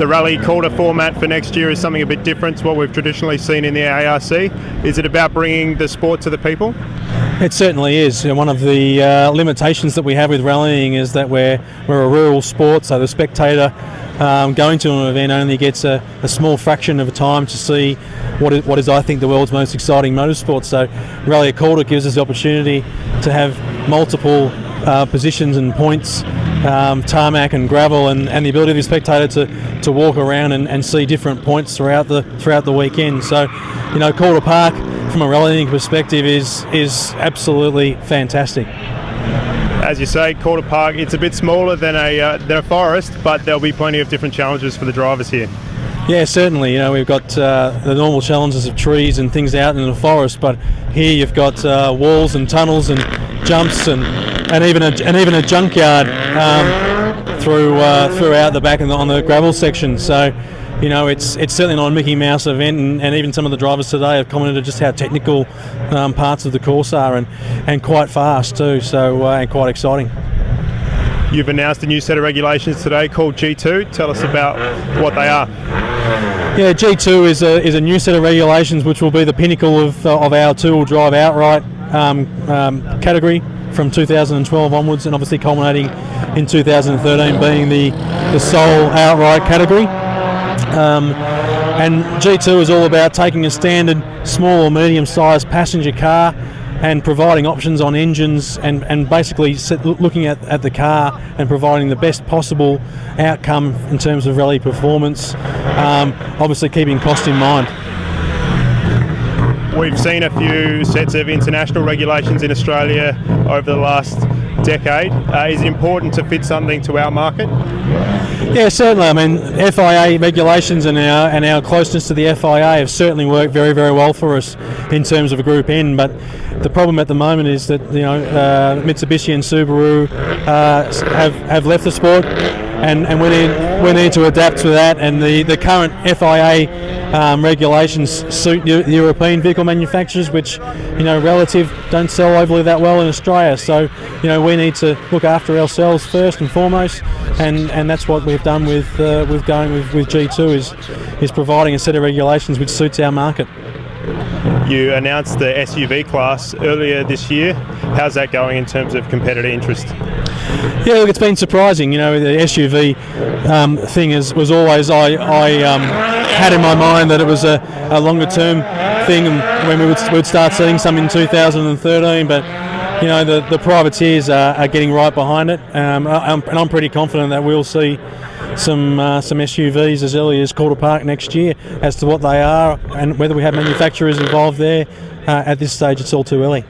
The Rally Calder format for next year is something a bit different to what we've traditionally seen in the ARC. Is it about bringing the sport to the people? It certainly is. One of the limitations that we have with rallying is that we're a rural sport, so the spectator going to an event only gets a small fraction of the time to see what is I think the world's most exciting motorsport. So Rally Calder gives us the opportunity to have multiple positions and points, tarmac and gravel, and the ability of the spectator to walk around and see different points throughout the weekend. So, Calder Park from a rallying perspective is absolutely fantastic. As you say, Calder Park, it's a bit smaller than a forest, but there'll be plenty of different challenges for the drivers here. Yeah, certainly. We've got the normal challenges of trees and things out in the forest, but here you've got walls and tunnels and jumps and even a junkyard throughout the back and on the gravel section. So, it's certainly not a Mickey Mouse event, and even some of the drivers today have commented just how technical parts of the course are and quite fast too. So and quite exciting. You've announced a new set of regulations today called G2. Tell us about what they are. Yeah, G2 is a new set of regulations which will be the pinnacle of our two-wheel drive outright category from 2012 onwards, and obviously culminating in 2013 being the sole outright category. And G2 is all about taking a standard small or medium-sized passenger car and providing options on engines and basically looking at the car and providing the best possible outcome in terms of rally performance, obviously keeping cost in mind. We've seen a few sets of international regulations in Australia over the last decade. Is it important to fit something to our market? Yeah, certainly. I mean, FIA regulations and our closeness to the FIA have certainly worked very, very well for us in terms of a Group N. But the problem at the moment is that Mitsubishi and Subaru have left the sport, and we need to adapt to that. And the current FIA regulations suit European vehicle manufacturers, which relative don't sell overly that well in Australia. So we need to look after ourselves first and foremost, and that's what we've done with going with G2 is providing a set of regulations which suits our market. You announced the SUV class earlier this year. How's that going in terms of competitor interest? Yeah, look, it's been surprising. The SUV thing was always I had in my mind that it was a longer term thing, and when we'd start seeing some in 2013. But the privateers are getting right behind it, and I'm pretty confident that we'll see some SUVs as early as Calder Park next year. As to what they are and whether we have manufacturers involved there, at this stage it's all too early.